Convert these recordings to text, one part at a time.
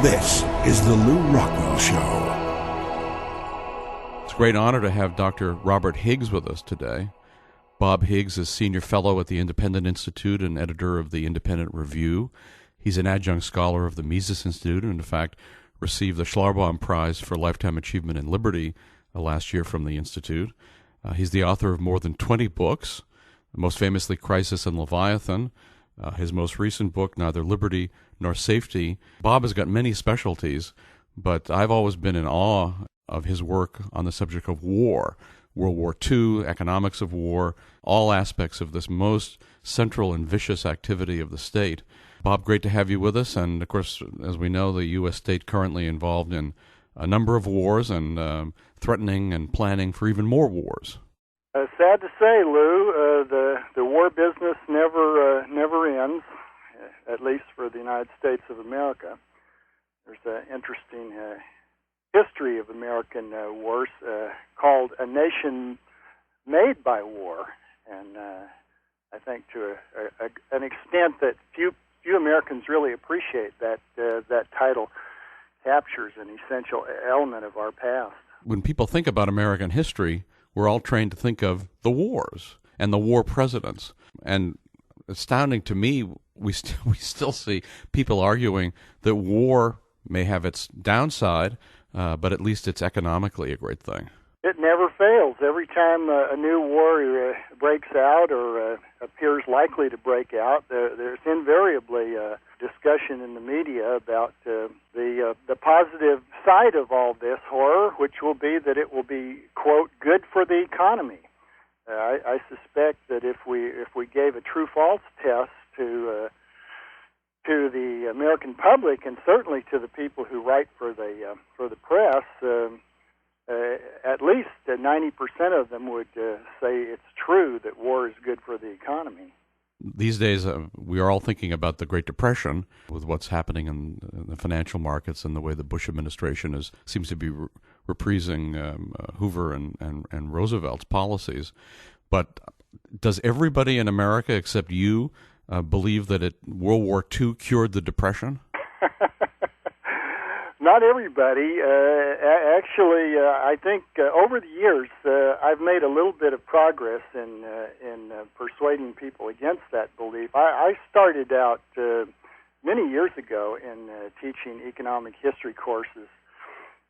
This is the Lew Rockwell Show. It's a great honor to have Dr. Robert Higgs with us today. Bob Higgs is Senior Fellow at the Independent Institute and editor of the Independent Review. He's an adjunct scholar of the Mises Institute and, in fact, received the Schlarbaume Prize for Lifetime Achievement in Liberty last year from the Institute. He's the author of more than 20 books, most famously Crisis and Leviathan. His most recent book, Neither Liberty Nor Safety. Bob has got many specialties, but I've always been in awe of his work on the subject of war, World War II, economics of war, all aspects of this most central and vicious activity of the state. Bob, great to have you with us, and of course, as we know, the U.S. state currently involved in a number of wars and threatening and planning for even more wars. Sad to say, Lou, the war business never ends, at least for the United States of America. There's an interesting history of American wars called A Nation Made by War, and I think to an extent that few Americans really appreciate that title captures an essential element of our past. When people think about American history, we're all trained to think of the wars and the war presidents. And astounding to me, we still see people arguing that war may have its downside, but at least it's economically a great thing. It never fails. Every time a new war breaks out or appears likely to break out, there's invariably discussion in the media about the positive side of all this horror, which will be that it will be, quote, good for the economy. I suspect that if we gave a true-false test to the American public and certainly to the people who write for the press, at least 90% of them would say it's true that war is good for the economy. These days, we are all thinking about the Great Depression with what's happening in the financial markets and the way the Bush administration seems to be reprising Hoover and Roosevelt's policies. But does everybody in America except you believe that World War II cured the Depression? Not everybody. Actually, I think over the years I've made a little bit of progress in persuading people against that belief. I started out many years ago in teaching economic history courses,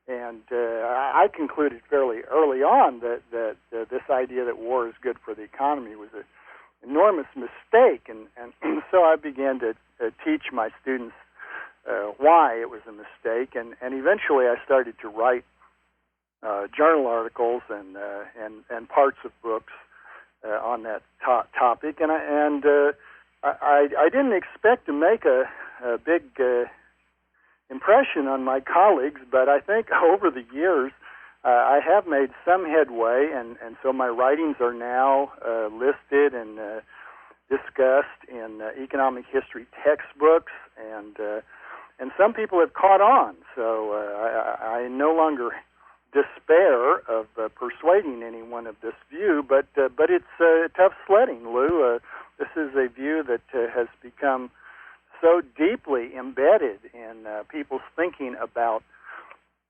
and I concluded fairly early on that this idea that war is good for the economy was an enormous mistake, and so I began to teach my students why it was a mistake, and eventually I started to write journal articles and parts of books on that topic, and I didn't expect to make a big impression on my colleagues, but I think over the years I have made some headway, and so my writings are now listed and discussed in economic history textbooks, and some people have caught on, so I no longer despair of persuading anyone of this view, but it's tough sledding, Lou. This is a view that has become so deeply embedded in people's thinking about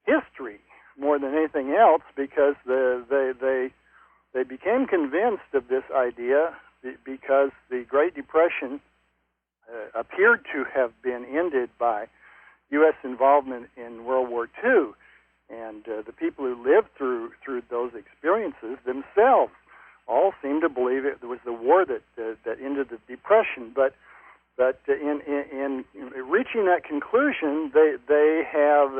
history more than anything else, because they became convinced of this idea because the Great Depression appeared to have been ended by U.S. involvement in World War II, and the people who lived through those experiences themselves all seemed to believe it was the war that ended the Depression. But in reaching that conclusion, they have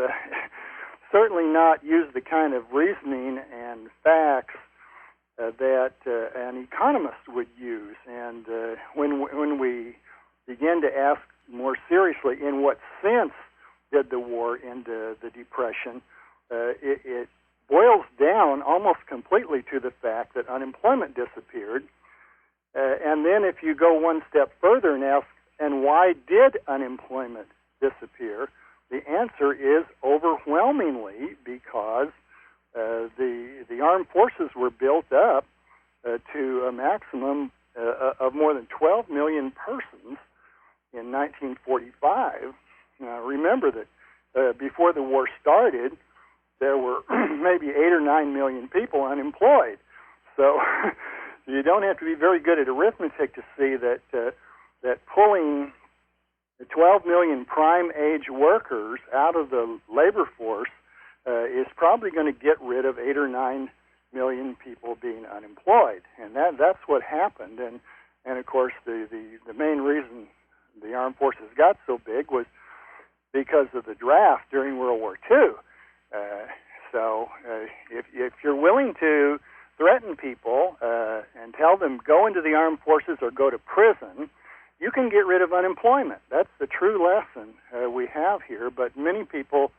certainly not used the kind of reasoning and facts that an economist would use. And when we begin to ask more seriously, in what sense did the war end the Depression, it boils down almost completely to the fact that unemployment disappeared. And then if you go one step further and ask, and why did unemployment disappear, the answer is overwhelmingly because the armed forces were built up to a maximum of more than 12 million persons in 1945. Remember that before the war started, there were maybe 8 or 9 million people unemployed. So you don't have to be very good at arithmetic to see that that pulling the 12 million prime age workers out of the labor force is probably going to get rid of 8 or 9 million people being unemployed, and that's what happened. And of course, the main reason the armed forces got so big was because of the draft during World War II. So if you're willing to threaten people and tell them go into the armed forces or go to prison, you can get rid of unemployment. That's the true lesson we have here, but many people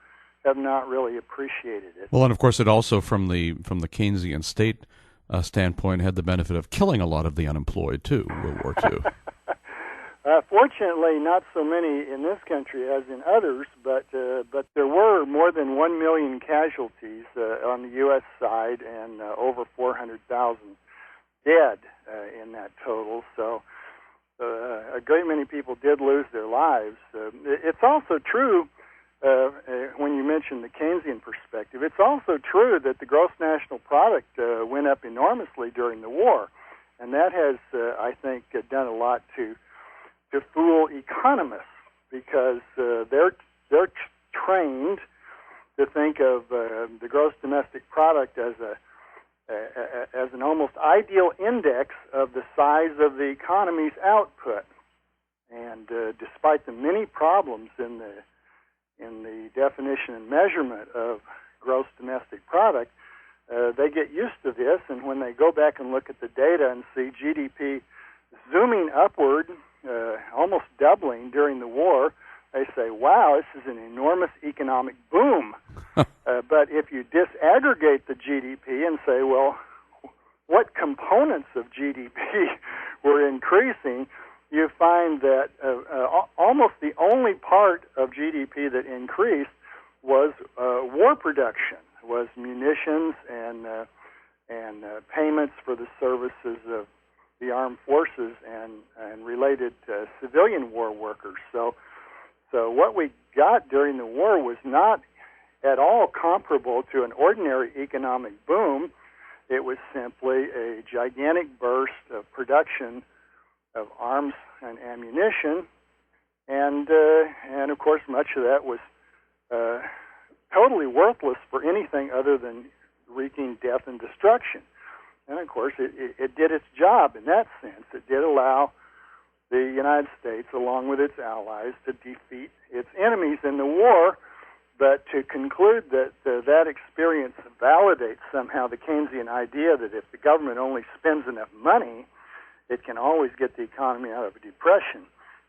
have not really appreciated it. Well, and of course, it also, from the Keynesian state standpoint, had the benefit of killing a lot of the unemployed too. World War II. Fortunately, not so many in this country as in others, but there were more than 1 million casualties on the U.S. side and over 400,000 dead in that total. So a great many people did lose their lives. It's also true, when you mention the Keynesian perspective, it's also true that the gross national product went up enormously during the war, and that has, I think, done a lot to fool economists, because they're trained to think of the gross domestic product as an almost ideal index of the size of the economy's output. And despite the many problems in the definition and measurement of gross domestic product, they get used to this, and when they go back and look at the data and see GDP zooming upward, almost doubling during the war, they say, wow, this is an enormous economic boom. But if you disaggregate the GDP and say, well, what components of GDP were increasing, you find that almost the only part of GDP that increased was war production, was munitions and payments for the services of the armed forces and related civilian war workers. So what we got during the war was not at all comparable to an ordinary economic boom. It was simply a gigantic burst of production of arms and ammunition, and of course much of that was totally worthless for anything other than wreaking death and destruction. And of course it did its job in that sense. It did allow the United States, along with its allies, to defeat its enemies in the war. But to conclude that that experience validates somehow the Keynesian idea that if the government only spends enough money, it can always get the economy out of a depression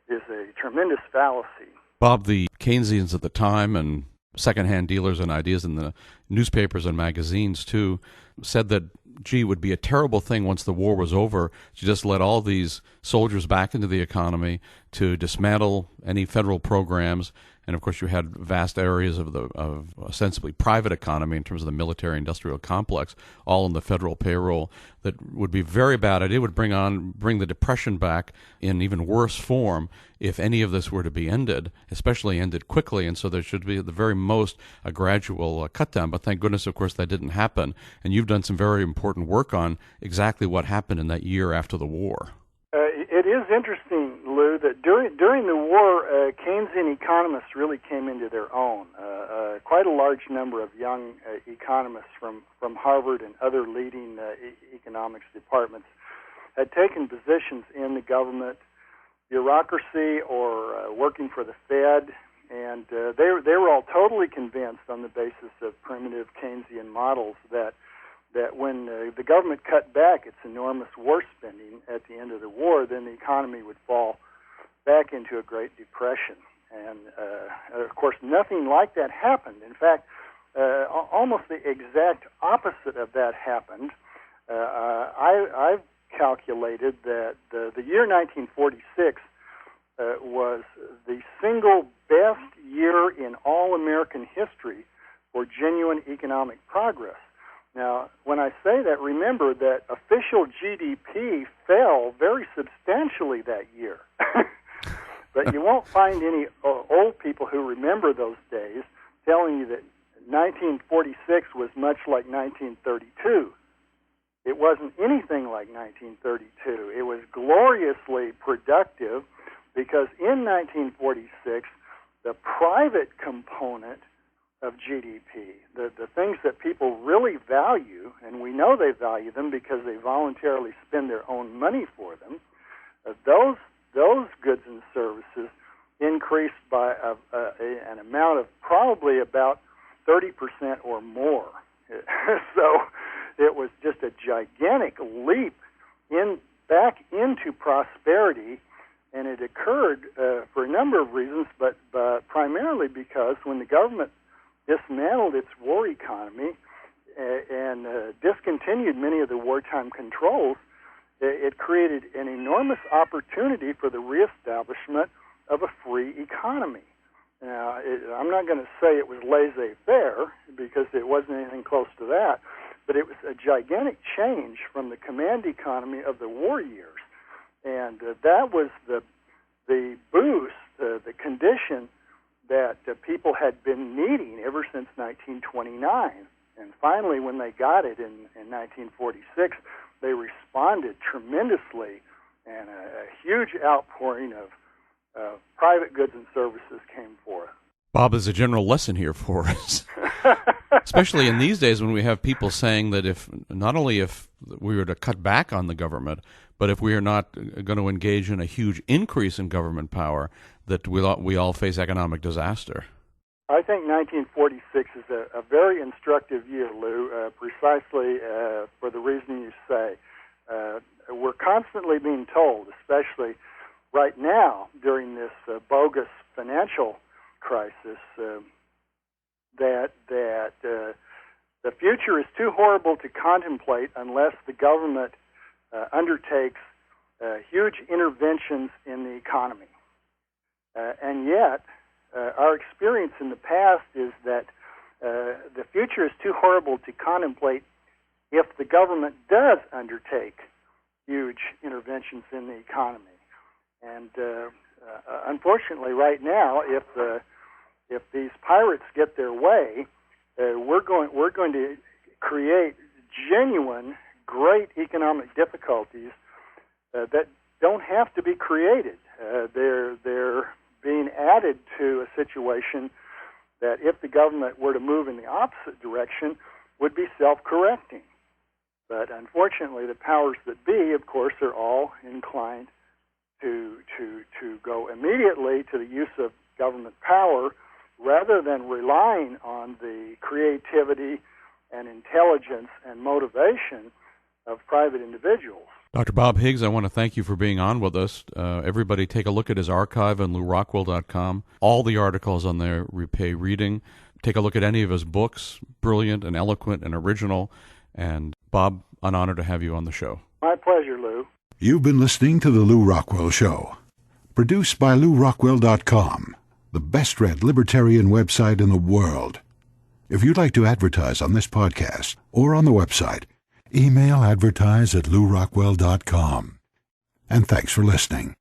is a tremendous fallacy. Bob, the Keynesians at the time and secondhand dealers and ideas in the newspapers and magazines too said that, gee, it would be a terrible thing once the war was over to just let all these soldiers back into the economy, to dismantle any federal programs. And of course, you had vast areas of ostensibly private economy in terms of the military-industrial complex, all in the federal payroll. That would be very bad. It would bring the Depression back in even worse form if any of this were to be ended, especially ended quickly. And so there should be, at the very most, a gradual cut down. But thank goodness, of course, that didn't happen. And you've done some very important work on exactly what happened in that year after the war. It is interesting, Lew, that during the war, Keynesian economists really came into their own. Quite a large number of young economists from Harvard and other leading economics departments had taken positions in the government bureaucracy or working for the Fed, and they were all totally convinced on the basis of primitive Keynesian models that when the government cut back its enormous war spending at the end of the war, then the economy would fall back into a Great Depression. And, of course, nothing like that happened. In fact, almost the exact opposite of that happened. I've calculated that the year 1946 was the single best year in all American history for genuine economic progress. Now, when I say that, remember that official GDP fell very substantially that year. But you won't find any old people who remember those days. telling you that 1946 was much like 1932. It wasn't anything like 1932. It was gloriously productive because in 1946, the private component of GDP, the things that people really value, and we know they value them because they voluntarily spend their own money for them, those goods and services increased by an amount of probably about 30% or more. So it was just a gigantic leap back into prosperity, and it occurred for a number of reasons, but primarily because when the government dismantled its war economy and discontinued many of the wartime controls, it created an enormous opportunity for the reestablishment of a free economy. Now, I'm not going to say it was laissez-faire because it wasn't anything close to that, but it was a gigantic change from the command economy of the war years. And that was the boost, the condition that people had been needing ever since 1929. And finally, when they got it in 1946, they responded tremendously, and a huge outpouring of private goods and services came forth. Bob, is a general lesson here for us, especially in these days when we have people saying that not only if we were to cut back on the government, but if we are not going to engage in a huge increase in government power, that we all face economic disaster. I think 1946 is a very instructive year, Lou, precisely for the reason you say. We're constantly being told, especially right now during this bogus financial crisis, that the future is too horrible to contemplate unless the government undertakes huge interventions in the economy. And yet, our experience in the past is that the future is too horrible to contemplate if the government does undertake huge interventions in the economy. And unfortunately, right now, if these pirates get their way, we're going to create genuine, great economic difficulties that don't have to be created. They're being added to a situation that, if the government were to move in the opposite direction, would be self-correcting. But unfortunately, the powers that be, of course, are all inclined to go immediately to the use of government power rather than relying on the creativity and intelligence and motivation of private individuals. Dr. Bob Higgs, I want to thank you for being on with us. Everybody take a look at his archive on LewRockwell.com. All the articles on there repay reading. Take a look at any of his books, brilliant and eloquent and original. And Bob, an honor to have you on the show. My pleasure, Lou. You've been listening to The Lew Rockwell Show, produced by LewRockwell.com, the best-read libertarian website in the world. If you'd like to advertise on this podcast or on the website, email advertise@LewRockwell.com. And thanks for listening.